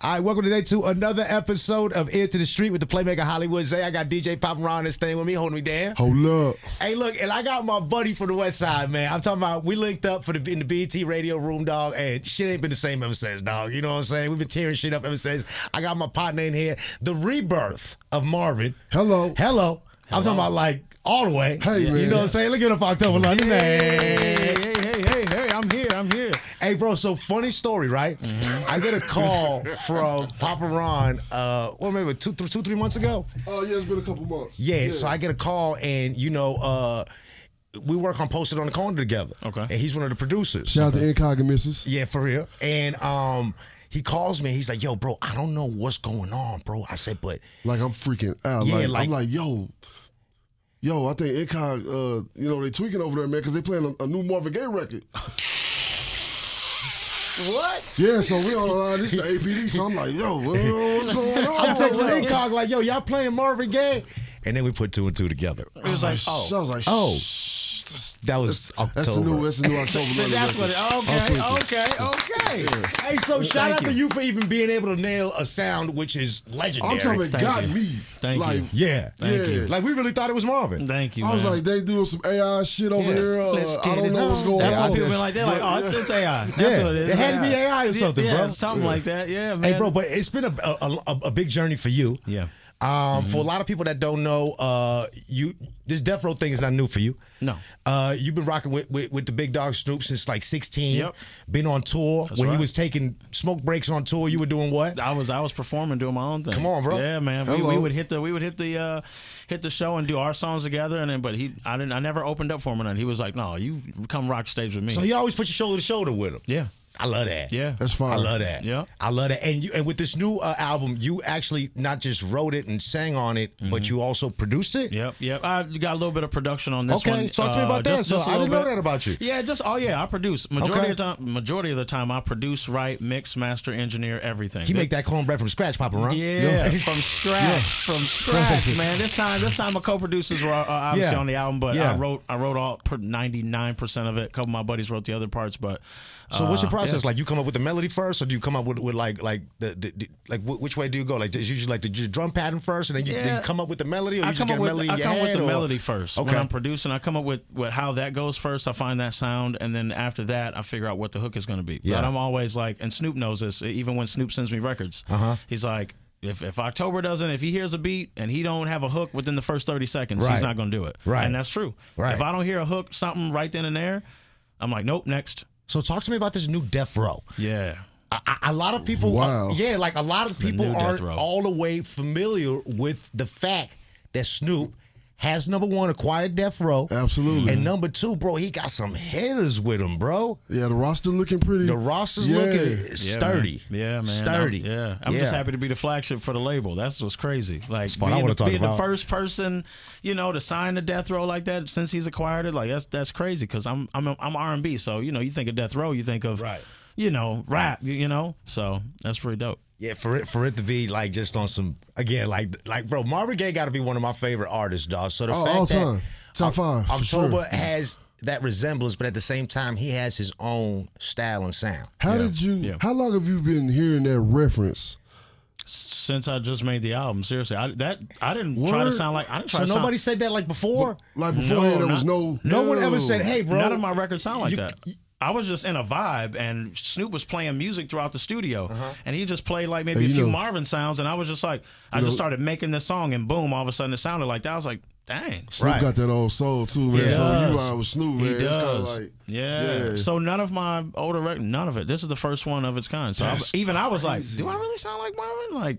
All right, welcome today to another episode of Ear to the Street with the Playmaker Hollywood Zay. I got DJ Papa Ron this thing with me, holding me down. Hold up. Hey, look, and I got my buddy from the West Side, man. I'm talking about, we linked up in the BET radio room, dog, and shit ain't been the same ever since, dog. You know what I'm saying? We've been tearing shit up ever since. I got my partner in here, the rebirth of Marvin. Hello. Hello. I'm talking about like all the way. Hey, man. You know what I'm saying? Look at it for October, London, man. Hey, I'm here. Hey, bro, so funny story, right? I get a call from Papa Ron, maybe two, 3 months ago? Oh, yeah, it's been a couple months. Yeah, so I get a call, and, you know, we work on Posted on the Corner together. Okay. And he's one of the producers. Shout out to Incognitus. Yeah, for real. And he calls me, he's like, yo, bro, I don't know what's going on, bro. I said, but... Like, I'm freaking out. Yeah, I'm like, yo, I think Incog, you know, they tweaking over there, man, because they playing a new Marvin Gaye record. What? Yeah, so we on this is the APD, so I'm like, yo, what's going on? I'm texting Incog like, yo, y'all playing Marvin Gaye? And then we put 2 and 2 together. It was like, oh. So I was like, Oh. That was October. That's the new October. So that's what okay. Yeah. Hey, so shout out you. to you for even being able to nail a sound which is legendary. I'm talking about Thank got you. me. Thank like, you. Yeah. Thank you. Like, we really thought it was Marvin. Thank you, I was man. like, they doing some AI shit over here. Let's I get don't it know what's on. going That's on. why people been like, they're like, oh, it's AI. That's Yeah. what it is. It had to be AI or something, yeah, bro. something like that. Yeah, man. Hey, bro, but it's been a big journey for you. Yeah. For a lot of people that don't know, this Death Row thing is not new for you. No. You've been rocking with the big dog Snoop since like 16. Yep. Been on tour. That's when he right. was taking smoke breaks on tour, you were doing what? I was performing, doing my own thing. Come on, bro. Yeah, man. We would hit the show and do our songs together, and then I never opened up for him or nothing. He was like, no, you come rock stage with me. So you always put your shoulder to shoulder with him. Yeah. I love that. Yeah. That's fine. I love that. Yeah. I love that. And with this new album, you actually not just wrote it and sang on it, but you also produced it? Yep. I got a little bit of production on this one. Okay, talk to me about that. So I didn't know that about you. Yeah, I produce. Majority of the time I produce, write, mix, master, engineer, everything. He make that cornbread from scratch, Papa Ron. Yeah, from scratch, man. This time my co-producers were obviously on the album, but I wrote all 99% of it. A couple of my buddies wrote the other parts, but So what's your process like? You come up with the melody first, or do you come up with like which way do you go? Like it's usually like the drum pattern first, and then you come up with the melody, or you just get a melody in your head? I come with the or? melody first. Okay. When I'm producing, I come up with how that goes first. I find that sound, and then after that, I figure out what the hook is going to be. Yeah. But I'm always like, and Snoop knows this. Even when Snoop sends me records, he's like, if October doesn't, if he hears a beat and he don't have a hook within the first 30 seconds, he's not going to do it. Right. And that's true. Right. If I don't hear a hook, something right then and there, I'm like, nope, next. So talk to me about this new Death Row. Yeah. A lot of people, Wow. like a lot of people new aren't Death Row. all the way familiar with the fact that Snoop has, number one, acquired Death Row. Absolutely. And number two, bro, he got some hitters with him, bro. Yeah, the roster looking pretty. The roster's looking sturdy. Man. Sturdy. I'm just happy to be the flagship for the label. That's what's crazy. Like what I wanna talk being about. the first person, to sign the Death Row like that since he's acquired it. Like that's crazy because I'm R&B. So you think of Death Row, you think of rap. So that's pretty dope. Yeah, for it to be like just on some again, like bro, Marvin Gaye got to be one of my favorite artists, dog. So the fact all that time. Top 5 for October sure. has that resemblance, but at the same time, he has his own style and sound. How long have you been hearing that reference? Since I just made the album, seriously, I didn't try to sound like. I didn't try So to nobody said that like before. Like beforehand, there was no one ever said, "Hey, bro." None of my records sound like that. I was just in a vibe, and Snoop was playing music throughout the studio, and he just played like maybe a few Marvin sounds, and I was just like, I just started making this song, and boom, all of a sudden it sounded like that. I was like, dang. Snoop got that old soul too, man. He So does. you ride with Snoop, man. He It's does. kinda like, yeah. So none of my older records, none of it. This is the first one of its kind. So I was like, do I really sound like Marvin? Like.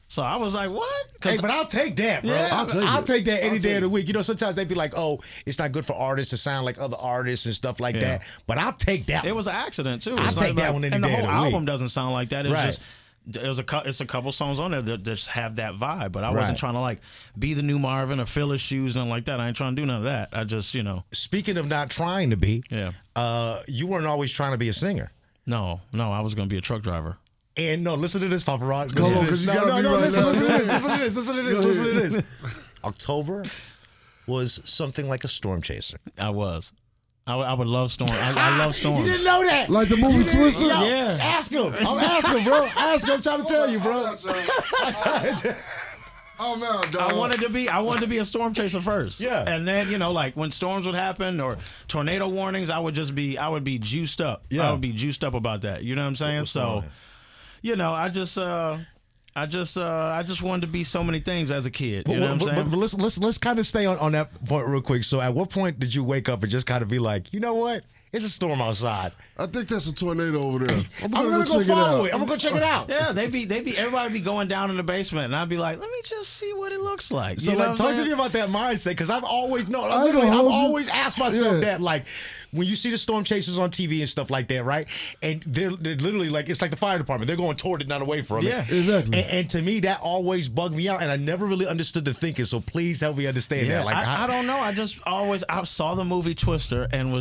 So I was like, what? Hey, but I'll take that, bro. Yeah, I'll take that any day of the week. Sometimes they be like, oh, it's not good for artists to sound like other artists and stuff like that. But I'll take that. It was an accident, too. I'll take that one any and day the whole of the week. album doesn't sound like that. It's Right. just... It's a couple songs on there that just have that vibe, but I wasn't trying to like be the new Marvin or fill his shoes, nothing like that. I ain't trying to do none of that. I just, Speaking of not trying to be, you weren't always trying to be a singer. No, I was gonna be a truck driver. And no, listen to this, Papa Rock. Come on, because you gotta be right listen now. to this. Listen to this. October was something like a storm chaser. I was. I would love Storm. I love Storm. You didn't know that. Like the movie Twister? Yo, Yeah. Ask him. I'm asking, bro. Ask him. I'm trying to tell you, bro. Oh man, dog. I wanted to be a storm chaser first. Yeah. And then, you know, like when storms would happen or tornado warnings, I would be juiced up. Yeah. I would be juiced up about that. You know what I'm saying? So, you know, I just wanted to be so many things as a kid. You know what I'm saying? But let's kind of stay on that point real quick. So at what point did you wake up and just kind of be like, you know what? It's a storm outside. I think that's a tornado over there. I'm gonna go go check follow it it. out. I'm gonna go check it out. Yeah, everybody be going down in the basement, and I'd be like, let me just see what it looks like. So You know like, what talk I'm to me saying? about that mindset, because I've always known. I ain't I've gonna hold you. always asked myself Yeah. that, like, when you see the storm chasers on TV and stuff like that, right? And they're literally like, it's like the fire department. They're going toward it, not away from Yeah. it. Exactly. And to me, that always bugged me out, and I never really understood the thinking. So please help me understand Yeah, that. Like, I don't know. I saw the movie Twister and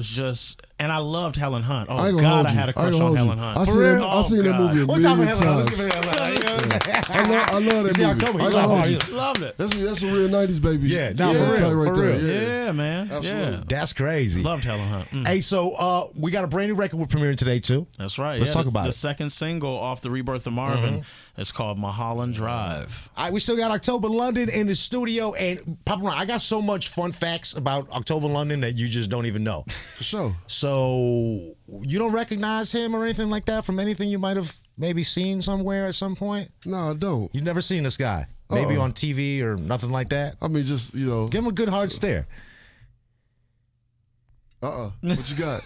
and I loved Helen Hunt. Oh I ain't gonna God, hold I you. had a I crush ain't on gonna hold Helen you. Hunt. I For seen real? that, I seen that God. movie a what time million of Helen? Let's times. give it a Helen. You know what I'm saying? I love that See how movie. come? I He's ain't gonna like, hold you. oh, Loved it. That's a real 90s baby. Yeah, nah, for real, tight right for there. real. Yeah, man. Absolutely. Yeah. That's crazy. Loved Helen Hunt. Hey, so we got a brand new record we're premiering today too. That's right. Let's talk about the it. second single off the Rebirth of Marvin is called Mulholland Drive. All right, we still got October London in the studio, and Papa Ron, I got so much fun facts about October London that you just don't even know. For sure. So you don't recognize him or anything like that from anything you might have maybe seen somewhere at some point? No, I don't. You've never seen this guy? Maybe on TV or nothing like that? I mean, just, you know. Give him a good hard stare. What you got?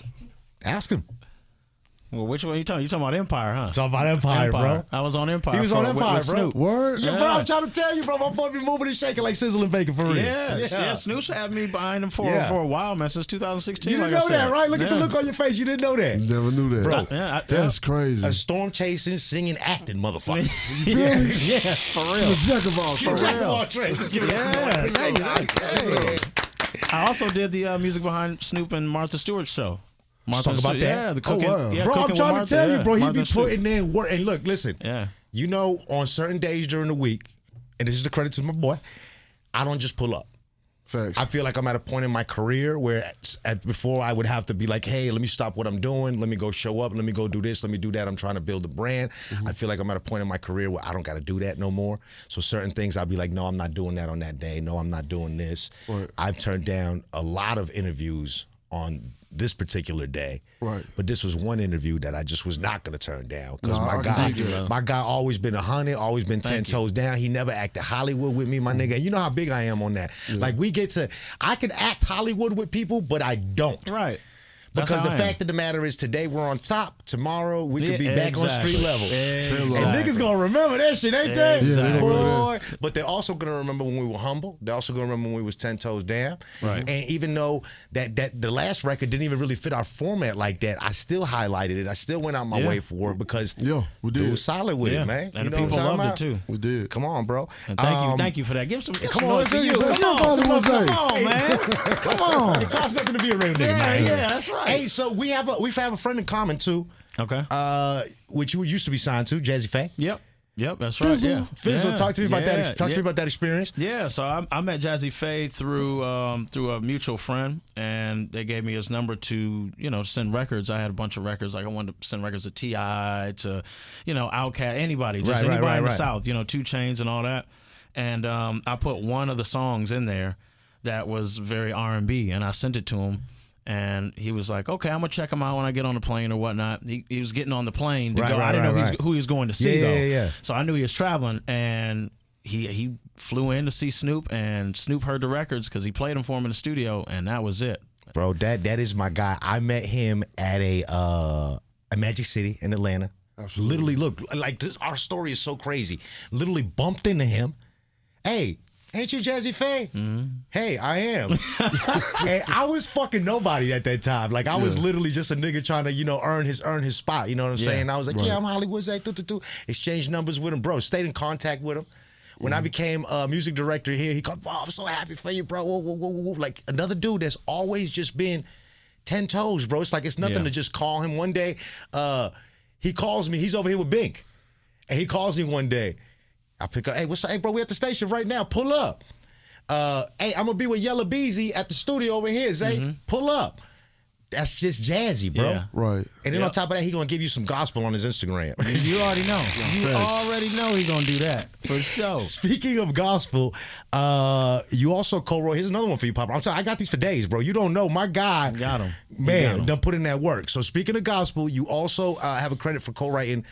Ask him. Well, which one are you talking? You talking about Empire, huh? Talk about Empire, bro. I was on Empire. He was on with Empire, bro. Snoop. Word? Yeah, bro, I'm trying to tell you, bro. My phone be moving and shaking like sizzling bacon for real. Yeah, Snoop's had me behind him for a while, man, since 2016. You didn't like know I said. that, right? Look at the look on your face. You didn't know that. Never knew that. Bro. That's crazy. A storm chasing, singing, acting motherfucker. You feel me? Yeah, for real. He's a jack of all trades. Jack of all trades. Let's give it I also did the music behind Snoop and Martha Stewart's show. Martha talk about Stewart, that? Yeah, the cooking. wow. Yeah, Bro, I'm cooking trying with to Martha, tell you, bro, he Martha be Stewart. putting in work. And look, listen, Yeah. you know, on certain days during the week, and this is the credit to my boy, I don't just pull up. Facts. I feel like I'm at a point in my career where before I would have to be like, hey, let me stop what I'm doing. Let me go show up. Let me go do this. Let me do that. I'm trying to build a brand. I feel like I'm at a point in my career where I don't got to do that no more. So certain things I'll be like, no, I'm not doing that on that day. No, I'm not doing this. Right. I've turned down a lot of interviews on this particular day. Right. But this was one interview that I just was not going to turn down because No, I can dig it. my guy always been 100, always been 10 toes down. He never acted Hollywood with me, my nigga. And you know how big I am on that. Like I can act Hollywood with people, but I don't. Right. That's Because how the I am. fact of the matter is today we're on top. Tomorrow we could be back on Exactly. street level. Exactly. And niggas gonna remember that shit, ain't they? Exactly. Yeah, they Boy. But they're also gonna remember when we were humble. They're also gonna remember when we was 10 toes down. Right. And even though that the last record didn't even really fit our format like that, I still highlighted it. I still went out my way for it because Yeah, we did. it was solid with Yeah. it, man. And you the know people what I'm loved talking it about? too. We did. Come on, bro. And thank you for that. Give some. Come on, let's let's you. do it. Come on, Come on, come come on, man. Come on. It costs nothing to be a real nigga, Yeah, man. yeah, that's right. Hey, so we have a friend in common too, Okay. which you used to be signed to, Jazzy Faye. Yep, that's right. Fizzle. Yeah. Fizzle, Yeah. talk to me about that. Talk to yeah. me about that experience. Yeah, so I met Jazzy Faye through a mutual friend, and they gave me his number to send records. I had a bunch of records. Like I wanted to send records to T.I., to Outkast, anybody, just anybody in the South. 2 Chainz and all that. And I put one of the songs in there that was very R&B, and I sent it to him. And he was like, okay, I'm going to check him out when I get on the plane or whatnot. He was getting on the plane to go. I didn't know who he was going to see, though. Yeah. So I knew he was traveling, and he flew in to see Snoop, and Snoop heard the records because he played them for him in the studio, and that was it. Bro, that is my guy. I met him at a Magic City in Atlanta. Absolutely. Literally, look, like our story is so crazy. Literally bumped into him. Hey, ain't you Jazzy Faye? Mm-hmm. Hey, I am. And I was fucking nobody at that time. Like I was literally just a nigga trying to, earn his spot. You know what I'm saying? I was like, yeah, I'm Hollywood Zay. Exchanged numbers with him, bro. Stayed in contact with him. When I became a music director here, he called, I'm so happy for you, bro. Whoa, whoa, whoa, whoa. Like another dude that's always just been 10 toes, bro. It's like it's nothing to just call him. One day, he calls me. He's over here with Bink. And he calls me one day. I pick up, hey, what's up? Hey, bro, we at the station right now. Pull up. Hey, I'm going to be with Yella Beezy at the studio over here, Zay. Pull up. That's just jazzy, bro. Yeah. Right. And then on top of that, he gonna give you some gospel on his Instagram. You already know. You already know he gonna do that for sure. Speaking of gospel, you also co-wrote. Here's another one for you, Papa. I'm telling you, I got these for days, bro. You don't know, my guy. Got him. Man, done put in that work. So speaking of gospel, you also have a credit for co-writing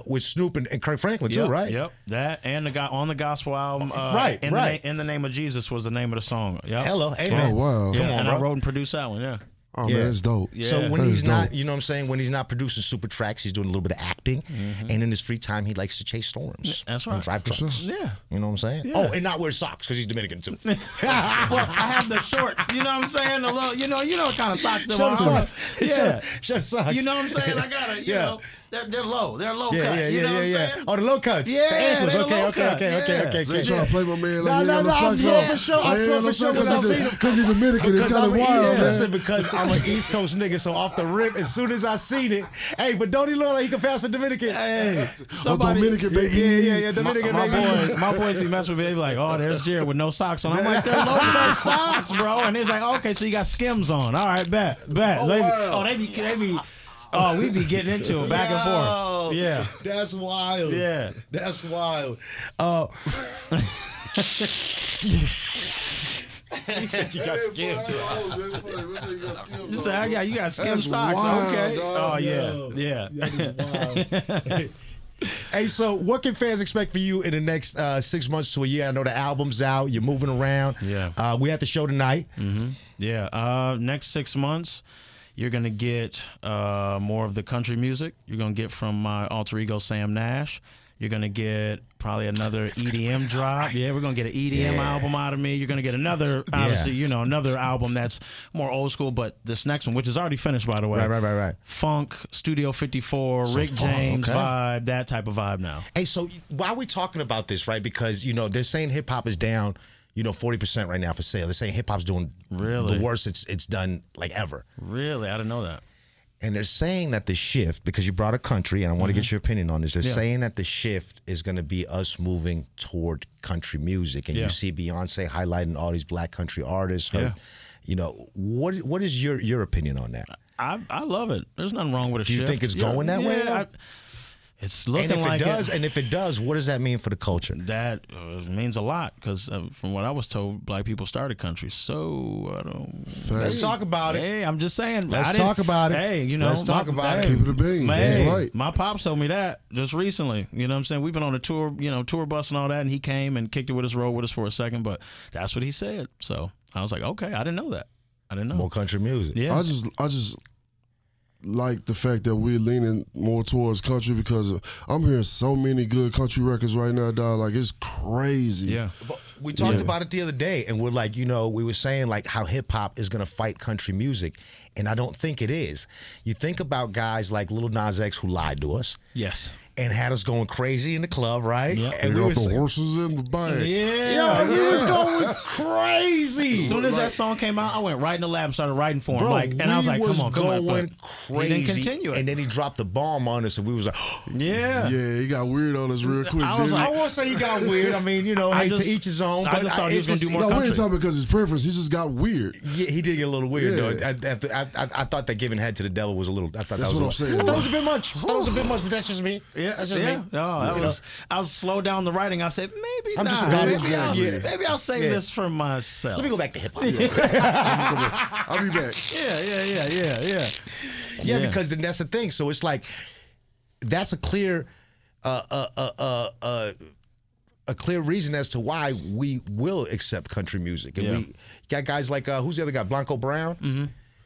with Snoop and Kirk Franklin too, right? Yep. That and the guy on the gospel album. Right. In the Name of Jesus was the name of the song. Yep. Hello, amen. Oh, wow. Yeah, Come on, and bro. I wrote and produced that one. Yeah. Oh, Yeah. man, that's dope. Yeah. So when That he's is not, dope. you know what I'm saying, when he's not producing super tracks, he's doing a little bit of acting, and in his free time, he likes to chase storms. That's and right. drive trucks. Yeah. You know what I'm saying? Yeah. Oh, and not wear socks because he's Dominican too. Well, I have the short. You know what I'm saying? The little. You know what kind of socks they're Shut on. socks. Yeah. Shut socks. You know what I'm saying? I gotta. You Yeah. know, they're low. They're low Yeah, cut. yeah, You know yeah, what I'm yeah. saying? Oh, the low cuts. Yeah, the ankles. they're Okay, low okay, cut. okay, okay, Yeah. okay, So you okay. trying to play my man No, like he no, ain't no, no I'm socks sure on? for sure. I Like, he swear ain't no for sure socks when I on. seen him. Because he's Dominican, it's kind of wild, man. Listen, because I'm an East Coast nigga, so off the rip, as soon as I seen it, hey, but don't he look like he can pass for Dominican? Hey, Oh, Dominican, baby. Yeah, Dominican, baby. my boys be messing with me. They be like, "Oh, there's Jared with no socks on." I'm like, "They're low cut socks, bro." And they're like, "Okay, so you got Skims on. All right, bet." Oh, They be- wow. they be. Oh, we be getting into it back and forth. Yeah. That's wild. Yeah. That's wild. He said you got skims. You say, you got Skim That's socks. wild, Okay. dog. Oh yeah. Yeah. Hey, so what can fans expect for you in the next 6 months to a year? I know the album's out. You're moving around. Yeah. We had the show tonight. Yeah. Next 6 months, you're gonna get more of the country music. You're gonna get from my alter ego Sam Nash. You're gonna get probably another EDM drop. Yeah, we're gonna get an EDM album out of me. You're gonna get another, obviously, another album that's more old school. But this next one, which is already finished, by the way, Right. Funk, Studio 54, Rick funk, James okay. vibe, that type of vibe now. Hey, so why are we talking about this, right? Because, they're saying hip hop is down, 40% right now for sale. They're saying hip hop's doing Really? the worst it's done like ever. Really, I didn't know that. And they're saying that the shift, because you brought a country, and I want to get your opinion on this, they're saying that the shift is going to be us moving toward country music. And you see Beyonce highlighting all these black country artists. Her, what is your opinion on that? I love it. There's nothing wrong with a Do you shift. think it's going that way, though? It's And looking if like it does, and if it does, what does that mean for the culture? that means a lot because from what I was told, black people started country. So I don't. Let's talk about it. Hey, I'm just saying. Let's talk about it. Hey, Let's talk about it. Keep it a bean. Hey, That's right. my pops told me that just recently. You know what I'm saying? We've been on a tour, tour bus and all that, and he came and kicked it with us, rode with us for a second, but that's what he said. So I was like, okay, I didn't know that. I didn't know. More country music. Yeah. I just like the fact that we're leaning more towards country because I'm hearing so many good country records right now, dog. Like, it's crazy. Yeah. But we talked about it the other day, and we're like, we were saying like how hip hop is going to fight country music, and I don't think it is. You think about guys like Lil Nas X who lied to us Yes. and had us going crazy in the club, right? Yep. And They we got were the saying, horses in the bag. Yeah. he was going crazy. As soon as that song came out, I went right in the lab and started writing for him. Bro, and I was like, come on. going But crazy. he didn't continue it. And then he dropped the bomb on us, and we was like, yeah. Yeah, he got weird on us real quick. I was didn't he? I won't say you got weird. I mean, hey, to each his own. I But just thought he was it's gonna do just- more No, we country. ain't talking because his preference. He just got weird. Yeah, he did get a little weird Yeah. though. I thought that giving head to the devil was a little. I thought That's that was what a I'm saying. I thought it was a bit much. I thought it was a bit much, but that's just me. Yeah, That's just yeah. me. No, I was slowed down the writing. I said maybe I'm not. just a guy. Exactly. Maybe I'll save Yeah. this for myself. Let me go back to hip hop. I'll be back. Yeah. Yeah, because then that's the thing. So it's like that's a clear a clear reason as to why we will accept country music. And we got guys like who's the other guy? Blanco Brown. Mm-hmm.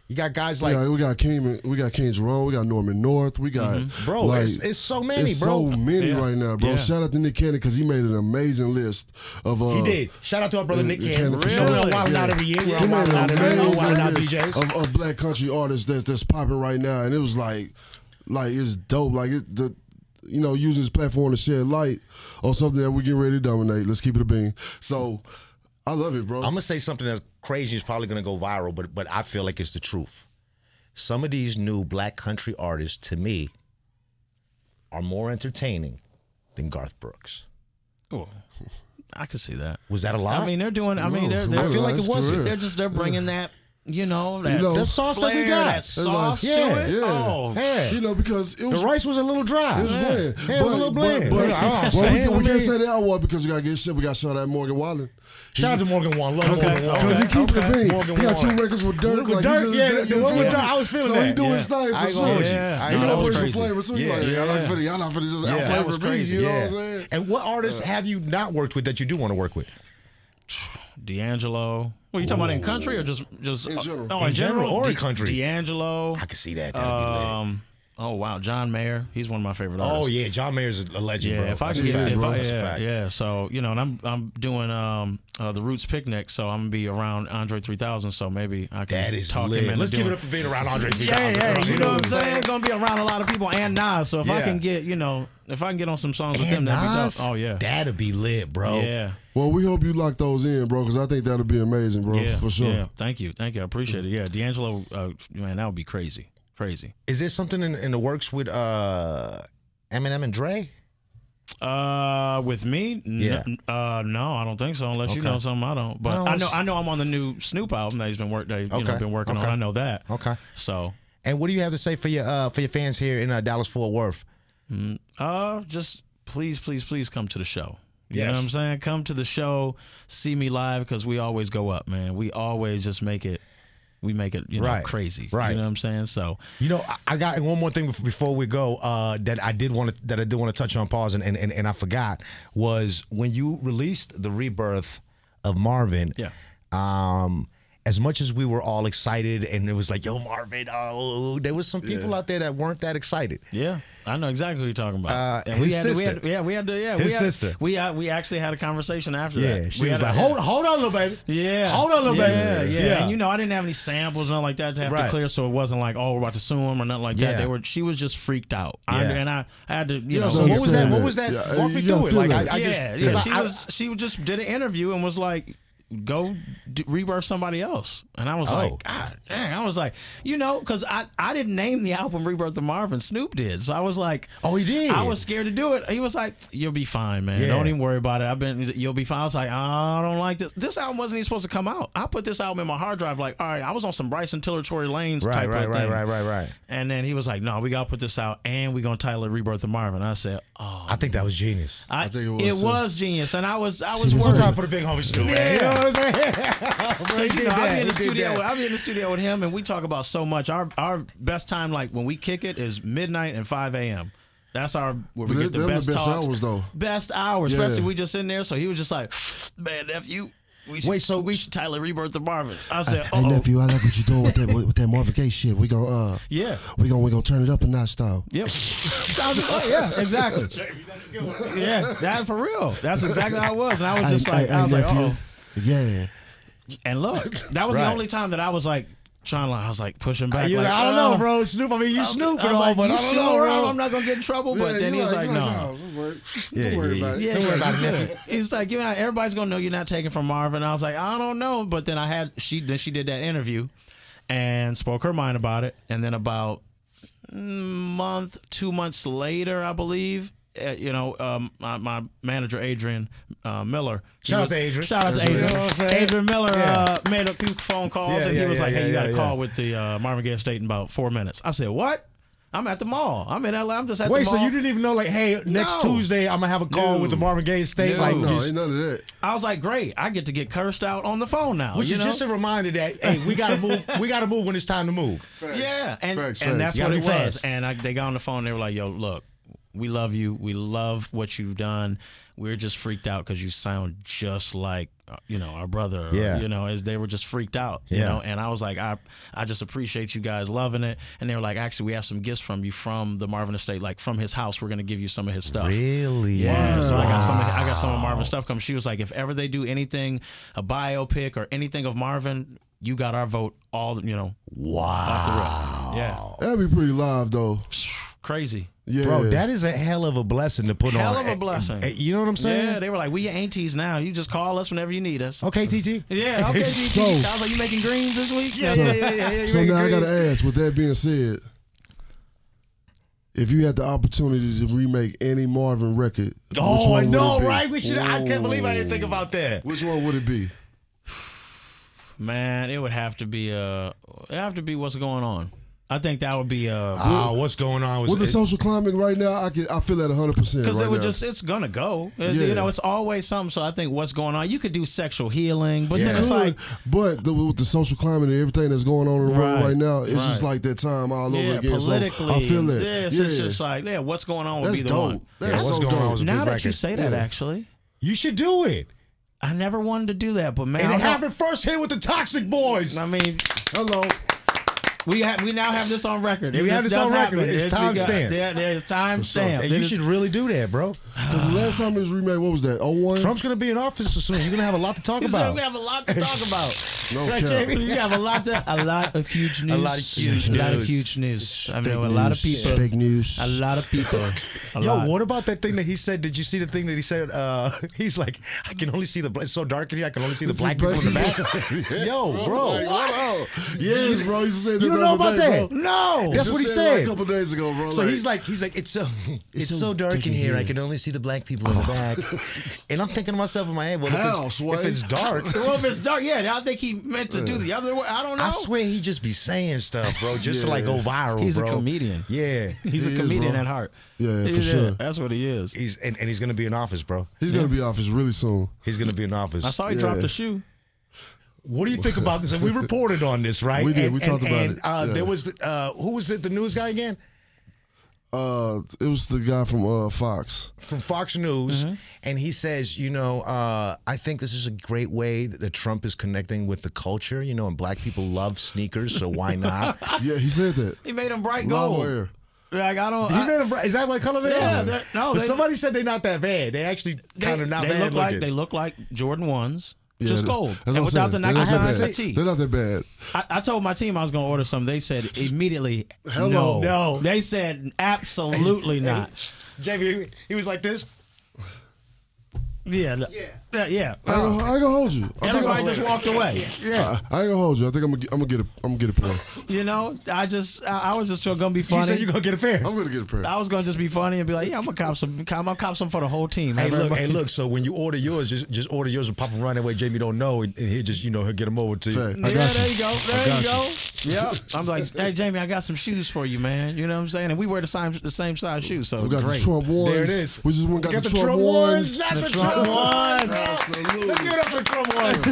You got guys like we got King Jerome, we got Norman North, we got bro. like, it's so many, it's bro. so many Yeah. right now, bro. Yeah. Shout out to Nick Cannon because he made an amazing list of. He did. Shout out to our brother Nick Cannon. for You know, sure. we're on Wild 'N Out Yeah. every year. We're He on Wild made 'N Out an every year. amazing Wild 'N Out list DJs. of black country artists that's popping right now, and it was like it's dope. Like using his platform to shed light on something that we're getting ready to dominate. Let's keep it a bean. So I love it, bro. I'm gonna say something that's crazy. It's probably gonna go viral, but I feel like it's the truth. Some of these new black country artists, to me, are more entertaining than Garth Brooks. Oh, I could see that. Was that a lie? I mean, they're doing. I mean, they're I feel like it wasn't. They're bringing that the sauce that we got. That sauce like, to it. Yeah. Oh, Yeah. Because it was The rice was a little dry. It was bland. Yeah, it was a little bland. But, Yeah, we can't say that award because we got to get shit. We got to shout out Morgan Wallen. Shout out to Morgan Wallen. Love Morgan Wallen. Because he keep it being. Morgan He got 2 Wallen. records with Dirk. With Dirk, the one with Dirk, I was feeling so that. So he doing his thing for sure. Yeah. He No, that gonna was bring some crazy. flavor too. He's like, y'all not finna just that out was flavor me. crazy. You know what I'm saying? And what artists have you not worked with that you do want to work with? D'Angelo. What, you talking about in country or just In general. Oh, In general or in country? D'Angelo. I can see that. That'd be lit. Oh wow, John Mayer. He's one of my favorite artists. Oh yeah, John Mayer's a legend, bro. If I That's can a get, fact, if bro. I, That's a fact. yeah. So and I'm doing the Roots Picnic, so I'm gonna be around Andre 3000. So maybe I can That is talk him lit. into Let's give doing- it up for being around Andre 3000. Yeah, you know what I'm saying? It's gonna be around a lot of people and Nas. So if I Yeah. can get, if I can get on some songs with them, And that'd be Nas, dope. Oh yeah, that'd be lit, bro. yeah. Well, we hope you lock those in, bro, because I think that'll be amazing, bro, Yeah, for sure. Yeah, thank you. I appreciate it. Yeah, D'Angelo, man, that would be crazy. Is there something in the works with Eminem and Dre? With me, Yeah. no, I don't think so. Unless you Okay. know something I don't. But No, I know I'm on the new Snoop album that he's been been working on. Okay. I know that. Okay. So, And what do you have to say for your fans here in Dallas Fort Worth? just please come to the show. You Yes. know what I'm saying? Come to the show, see me live, because we always go up, man. We always just make it. We make it, Right. crazy. Right. You know what I'm saying? So, I got one more thing before we go that I did want to touch on, pause, and I forgot, was when you released the rebirth of Marvin. Yeah. As much as we were all excited and it was like, yo, Marvin, there was some people out there that weren't that excited. yeah, I know exactly what you're talking about. And his sister. His sister. We actually had a conversation after that. Yeah, she We was had like, a- hold on, little baby. Yeah. Hold on, little yeah, baby. Yeah. And I didn't have any samples, nothing like that to have Right. to clear, so it wasn't like, oh, we're about to sue him or nothing like that. Yeah. She was just freaked out. Yeah. I had to, So what was that? What was that? Yeah, Walk me you gotta through it. feel Like that. I just, 'cause She just did an interview and was like, go rebirth somebody else. And I was like, God dang. I was like, because I didn't name the album Rebirth of Marvin. Snoop did. So I was like, Oh, he did. I was scared to do it. He was like, you'll be fine, man. Yeah. Don't even worry about it. You'll be fine. I was like, I don't like this. This album wasn't even supposed to come out. I put this album in my hard drive like, all right, I was on some Bryson Tiller, Tory Lanez type of thing. Right. And then he was like, no, we got to put this out and we're going to title it Rebirth of Marvin. I said, oh. I think that was genius. I think it it was genius. And I was One worried. time for the big homie Snoop, man. You know what I'm saying? Bro, he did I'll that. be in the He did studio. that. I'll be in the studio with him, and we talk about so much. Our best time, like when we kick it, is midnight and 5 a.m. That's where we get the Them best talks. hours, though. Best hours, Yeah. especially we just in there. So he was just like, man, nephew. We should title Rebirth of Marvin. I said, Hey nephew, I like what you're doing with that Marvin Gaye shit. We gonna yeah. we gonna turn it up a notch style. Yep. Sounds like, yeah, exactly. Yeah, that for real. That's exactly how it was. And I was just like, I was like, oh. Yeah. And look, that was the only time that I was like trying to, I was like pushing back. You're like, like, I don't know, bro. Snoop, I mean, you Snoop and I was all, like, but you I don't sure, know, bro. I'm not gonna get in trouble. But then he was like, no. Don't worry about it. Yeah, Don't worry about it, nephew. He's like, everybody's gonna know you're not taking from Marvin. I was like, I don't know. But then she did that interview and spoke her mind about it. And then about 2 months later, I believe, my manager Adrian Miller. Shout out to Adrian. Shout out to You know Adrian. what I'm saying? Adrian Miller Yeah. made a few phone calls Yeah, and he yeah, was yeah, like, "Hey, you yeah, got a yeah. call with the Marvin Gaye estate in about 4 minutes." I said, "What? I'm at the mall. I'm in LA. I'm just at the mall." Wait, so you didn't even know, like, hey, next No. Tuesday I'm gonna have a call with the Marvin Gaye estate, No. like, No, just, ain't none of that. I was like, "Great! I get to get cursed out on the phone now." which you is know? just a reminder that hey, we gotta move. We gotta move when it's time to move. Yeah, and Facts. that's You what gotta it be was. fast. And they got on the phone. They were like, "Yo, look, we love you. We love what you've done. We're just freaked out because you sound just like our brother. Yeah. As they were just freaked out. You Yeah. know, and I was like, I just appreciate you guys loving it. And they were like, actually, we have some gifts from you from the Marvin estate, like from his house. We're gonna give you some of his stuff. Really? Yeah, so I got some of Marvin's stuff coming. She was like, if ever they do anything, a biopic or anything of Marvin, you got our vote. All off the rip. Yeah, That'd be pretty live though. crazy. Yeah. Bro, that is a hell of a blessing to put on. Hell of a blessing. You know what I'm saying? Yeah, they were like, we your aunties now. You just call us whenever you need us. Okay, TT. Yeah, okay. So- Sounds like you making greens this week. Yeah. So now I gotta ask, with that being said, if you had the opportunity to remake any Marvin record, which Oh, I one would know, it be? right? We should. I can't believe I didn't think about that. Which one would it be? Man, it would have to be What's Going On. I think that would be what's going on with the social climate right now. I feel that 100%. Because right it's gonna go. It's always something. So I think What's Going On. You could do sexual healing, but then it's like, but with the social climate and everything that's going on in the world right now, it's just like that time all over again. Politically, so I feel that. It's just like, What's Going On would be the dope. one. That's What's so Going On dope. was a Now big that record. you say that, actually, You should do it. I never wanted to do that, but man, And have it first hit with the Toxic Boys. I mean, Hello. we now have this on record. We have this on record. It's timestamped. There's timestamped. And you should really do that, bro. Because the last time it was remade, what was that? 01? Trump's gonna be in office soon. You're gonna have a lot to talk about. We have a lot to talk about. No Right, cap. Jamie? You have a lot of huge news. A lot of huge news. I mean, a lot of people. Fake news. A lot of people. Yo, what about that thing that he said? Did you see the thing that he said? He's like, I can only see it's so dark in here. I can only see the black people in the back. Yo, bro. Like, what? Yes, bro. You said that You don't know about that? bro. No, that's what he Just said. a couple days ago, bro. So he's like, it's so dark in here. I can only see the black people in the back. And I'm thinking to myself in my head, well, if it's dark, Well, if it's dark, I think he meant to do the other way. I don't know. I swear he just be saying stuff, bro, just to like go viral. He's bro. a comedian. Yeah, He's a He is, comedian bro. at heart. Yeah, for sure. That's what he is. he's and he's gonna be in office, bro. He's gonna be office really soon. He's gonna be in office. I saw he dropped a shoe. What do you think about this? And we reported on this, right? We did. We talked about it. Yeah. There was who was the news guy again? It was the guy from Fox. From Fox News, and he says, I think this is a great way that Trump is connecting with the culture, and black people love sneakers, so why not? Yeah, he said that. He made them bright Lava gold. air. Like I don't. He made them, is that what color they Yeah, are? no, But they- somebody said they're not that bad. They actually kind of not they bad look looking. they look like Jordan 1s. Yeah, Just that- gold. that's And what I'm without the saying. Nike They're not sign that and the bad. T. They're not that bad. I told my team I was going to order some. They said immediately, Hello. No. They said absolutely not. Jamie, he was like this. Yeah. I ain't gonna hold you. Everybody just walked away. I ain't gonna hold you. I think I'm gonna get a pair. I was just gonna be You funny. said you're going to get a pair. I'm gonna get a pair. I was gonna just be funny and be like, I'm gonna cop some. I'm gonna cop some for the whole team. Hey, Have look, everybody- so when you order yours, just order yours and pop them around that way Jamie don't know, and he'll just, he'll get them over to you. Fact. Yeah, I got there you. you go. I There you got go. Yeah. I'm like, hey Jamie, I got some shoes for you, man. You know what I'm saying? And we wear the same size shoes, so We got great. the Trump ones. There it is. We just went got Got the Trump ones. Not the Trump Trump ones. ones. Absolutely. Let's give it up for the Trump ones.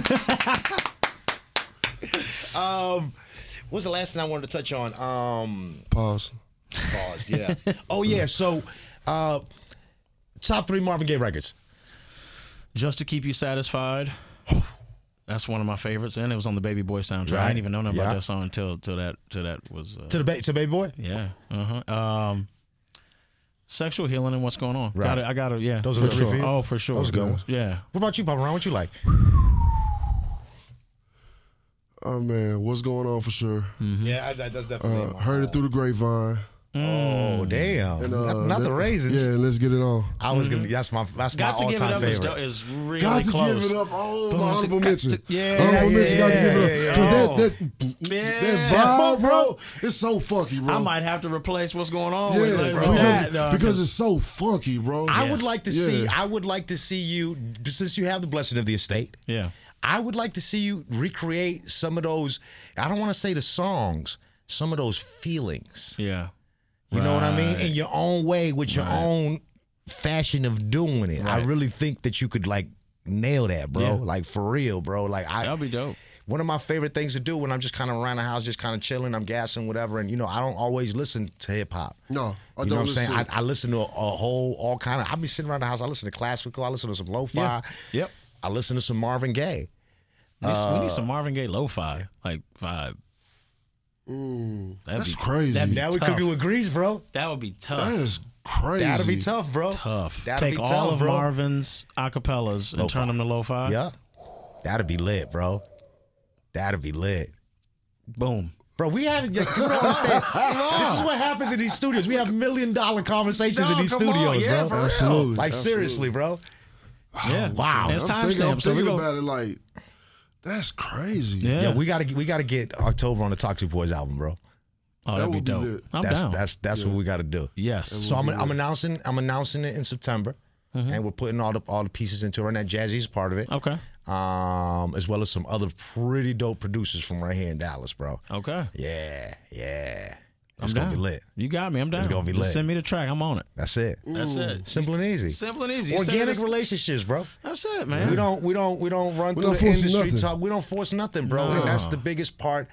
What's the last thing I wanted to touch on? Pause. Pause. Yeah. Oh yeah. So, top 3 Marvin Gaye records. Just to Keep You Satisfied. That's one of my favorites, and it was on the Baby Boy soundtrack. I Right. didn't even know nothing Yeah. about that song until that was. To Baby Boy. Yeah. Sexual Healing and What's Going On. Right. I got it. Yeah. Those are the three for you? Oh, for sure. Those are good ones. Yeah. What about you, Papa Ron? What you like? Oh man, what's going on for sure? Yeah, that's definitely. Heard it through the grapevine. Oh damn! And, not the raisins. Yeah, let's get it on. I was gonna. That's my Got to all Give It time Up favorite. is really Got to close. give it up. Oh, Boom, my honorable got mention. to- yeah, Honorable mention. Got to give it up. yeah. Because Yeah. that vibe, bro, it's so funky, bro. I might have to replace What's Going On Yeah, with bro. that. Because it's so funky, bro. I would like to see. Yeah. I would like to see you, since you have the blessing of the estate. Yeah. I would like to see you recreate some of those. I don't want to say the songs. Some of those feelings. Yeah. You know what I mean? Right. In your own way, with your own fashion of doing it. I Right. really think that you could like nail that, bro. Yeah. Like for real, bro. Like That'd be dope. one of my favorite things to do when I'm just kind of around the house, just kind of chilling, I'm gassing, whatever. And I don't always listen to hip hop. No, I You don't know what I'm saying? listen. I listen to all kind of. I be sitting around the house. I listen to classical. I listen to some lo-fi. Yeah. Yep. I listen to some Marvin Gaye. We need some Marvin Gaye lo-fi like vibe. That'd That's be- crazy. that'd be Now we tough. cooking with grease, bro. That would be tough. That is crazy. That'll be tough, bro. Tough. That'll Take be all tough, of bro. Marvin's acapellas and Lo-fi. turn them to lo-fi. Yeah. That'll be lit, bro. That'll be lit. Boom. Bro, we haven't yet. You don't understand. This is what happens in these studios. We have $1 million conversations in these come on. studios, Yeah, bro. for real. Absolutely. Like, Absolutely. seriously, bro. Yeah. Wow. It's I'm thinking timestamp. So we go. about it like, that's crazy. Yeah. Yeah, we gotta get October on the Toxic Boys album, bro. Oh, That that'd be would be dope. lit. I'm That's down. that's what we gotta do. Yes. So I'm announcing it in September, Mm-hmm. and we're putting all the pieces into it. And that Jazzy's part of it. Okay. as well as some other pretty dope producers from right here in Dallas, bro. Okay. Yeah. I'm It's gonna down. be lit. You got me. I'm down. It's gonna be Just lit. send me the track. I'm on it. That's it. That's it. Simple and easy. Simple and easy. You Organic said it. relationships, bro. That's it, man. We don't run through don't the force industry nothing. talk. We don't force nothing, bro. No. And that's the biggest part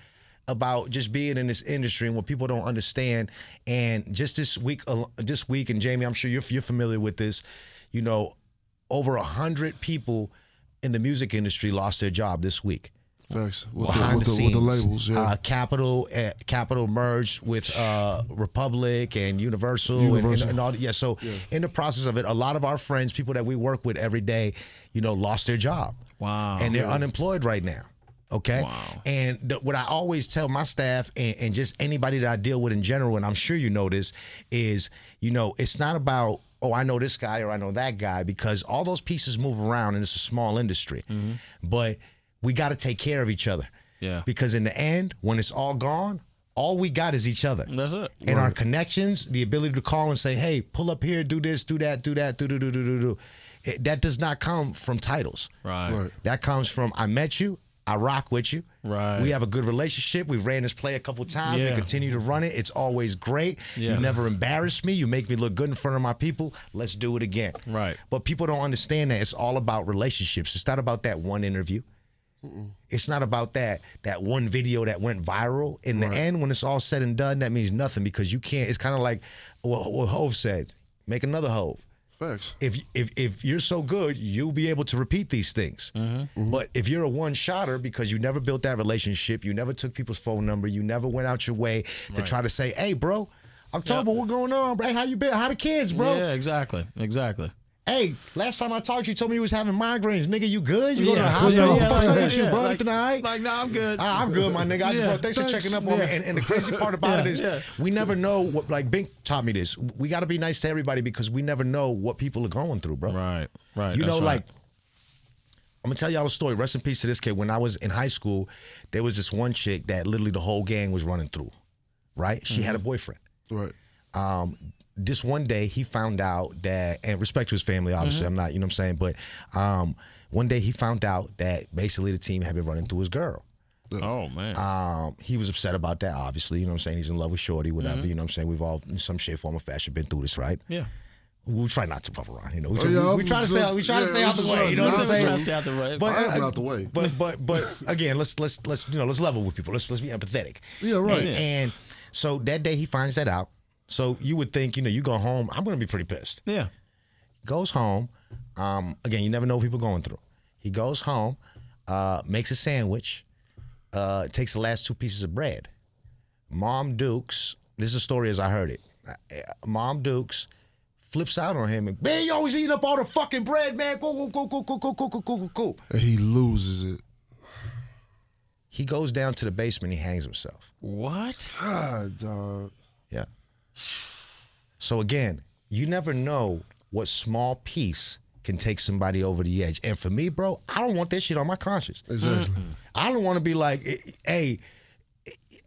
about just being in this industry and what people don't understand. And just this week, and Jamie, I'm sure you're familiar with this. You know, over 100 people in the music industry lost their job this week. Facts. With Behind the with scenes, the labels, yeah. Capital merged with Republic and Universal. And all. Yeah, so in the process of it, a lot of our friends, people that we work with every day, you know, lost their job. Wow. And they're unemployed right now. Okay. Wow. And what I always tell my staff and just anybody that I deal with in general, and I'm sure you know this, is, you know, it's not about, oh, I know this guy or I know that guy, because all those pieces move around and it's a small industry. But we got to take care of each other. Yeah. Because in the end, when it's all gone, all we got is each other. That's it. And our connections, the ability to call and say, hey, pull up here, do this, do that, do. That does not come from titles. Right. That comes from, I met you, I rock with you. Right. We have a good relationship. We've ran this play a couple times. We Yeah. continue to run it. It's always great. Yeah. You never embarrass me. You make me look good in front of my people. Let's do it again. Right. But people don't understand that it's all about relationships. It's not about that one interview. It's not about that one video that went viral. In the end, when it's all said and done, that means nothing, because you can't. It's kind of like what Hov said: make another Hov. Facts. If you're so good, you'll be able to repeat these things. But if you're a one-shotter because you never built that relationship, you never took people's phone number, you never went out your way to try to say, "Hey, bro, October, what's going on, bro? Hey, how you been? How the kids, bro? Yeah, exactly. Hey, last time I talked to you, told me you was having migraines. Nigga, you good? You go to the hospital? Yeah, What the fuck's up yeah, with you, yeah. bro? Like- Everything all right? Like, no, I'm good. I'm good, my nigga. I just Yeah, thanks for thanks. checking up on me. Yeah. And the crazy part about it is Yeah. we never know what, like Bink taught me this. We got to be nice to everybody because we never know what people are going through, bro. Right. You know, That's like, right. I'm going to tell y'all a story. Rest in peace to this kid. When I was in high school, there was this one chick that literally the whole gang was running through, right? She had a boyfriend. Right. This one day he found out that, and respect to his family, obviously, I'm not, you know what I'm saying, but one day he found out that basically the team had been running through his girl. Oh man. He was upset about that, obviously, you know what I'm saying, he's in love with Shorty, whatever, you know what I'm saying, we've all, in some shape, form, or fashion, been through this, right? Yeah. We try not to puff around, you know. yeah, We try to stay out the way, you know what I'm saying? Stay out the way. But I'm out the way. But again, let's you know, let's level with people. Let's be empathetic. Yeah, right. And so that day he finds that out. So you would think, you know, you go home, I'm gonna be pretty pissed. Yeah. Goes home. Again, you never know what people are going through. He goes home, makes a sandwich, takes the last 2 pieces of bread. Mom Dukes, this is a story as I heard it. Mom Dukes flips out on him and, man, you always eating up all the fucking bread, man. Go. And he loses it. He goes down to the basement, he hangs himself. What? God, dog. Yeah. So again, you never know what small piece can take somebody over the edge. And for me, bro, I don't want that shit on my conscience. Exactly. I don't want to be like, hey,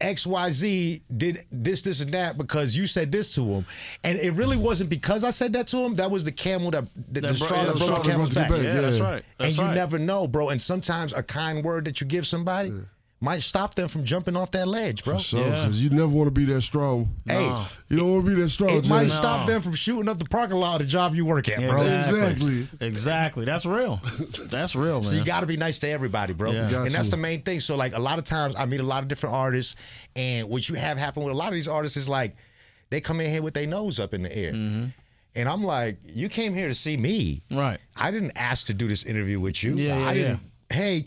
XYZ did this, and that because you said this to him. And it really wasn't because I said that to him. That was the camel the straw that broke the camel's back. Yeah, that's right. And you never know, bro. And sometimes a kind word that you give somebody might stop them from jumping off that ledge, bro. For sure, because you never want to be that strong. Hey, You don't want to be that strong. it might Jay. stop them from shooting up the parking lot of the job you work at, bro. Exactly. That's real. That's real, man. So you got to be nice to everybody, bro. Yeah. And that's the main thing. So like a lot of times I meet a lot of different artists, and what you have happen with a lot of these artists is like they come in here with their nose up in the air. And I'm like, you came here to see me. Right. I didn't ask to do this interview with you. Yeah, I didn't. Hey,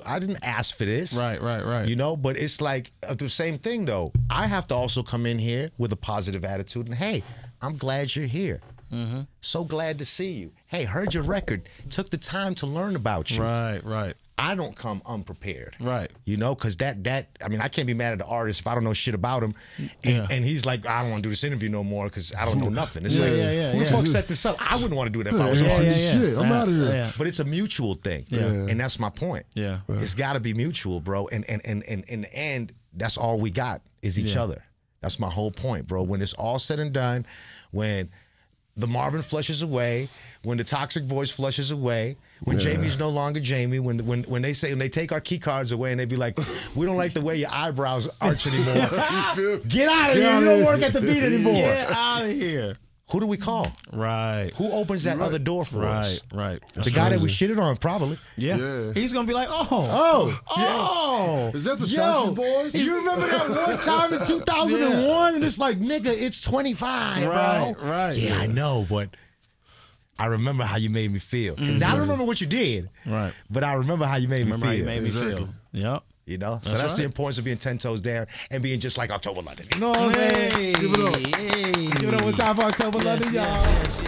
I didn't ask for this. Right. You know, but it's like the same thing though. I have to also come in here with a positive attitude and hey, I'm glad you're here. So glad to see you. Hey, heard your record. Took the time to learn about you. Right. I don't come unprepared. Right. You know, because I mean, I can't be mad at the artist if I don't know shit about him. And he's like, I don't want to do this interview no more because I don't know nothing. It's like, who the fuck set this up? I wouldn't want to do that if I was an artist. Shit, I'm out of here. Yeah. But it's a mutual thing. And that's my point. Yeah. It's got to be mutual, bro. And in the end, that's all we got is each other. That's my whole point, bro. When it's all said and done, when the Marvin flushes away, when the toxic voice flushes away, when Jamie's no longer Jamie, when they take our key cards away and they be like, we don't like the way your eyebrows arch anymore. Get out of here. You don't work at the beat anymore. Get out of here. Who do we call? Right. Who opens that other door for us? Right. The guy that we shitted on, probably. Yeah. He's going to be like, Is that the Toxic Boys? You remember that one time in 2001? And it's like, nigga, it's 25, bro. Right. Yeah, I know, but I remember how you made me feel. And I don't remember what you did. Right. But I remember how you made me feel. How you made me feel. Yep. You know? So that's the importance of being 10 toes down and being just like October London. You know what I'm saying? Hey. Give it up one time for October London, y'all. Yes.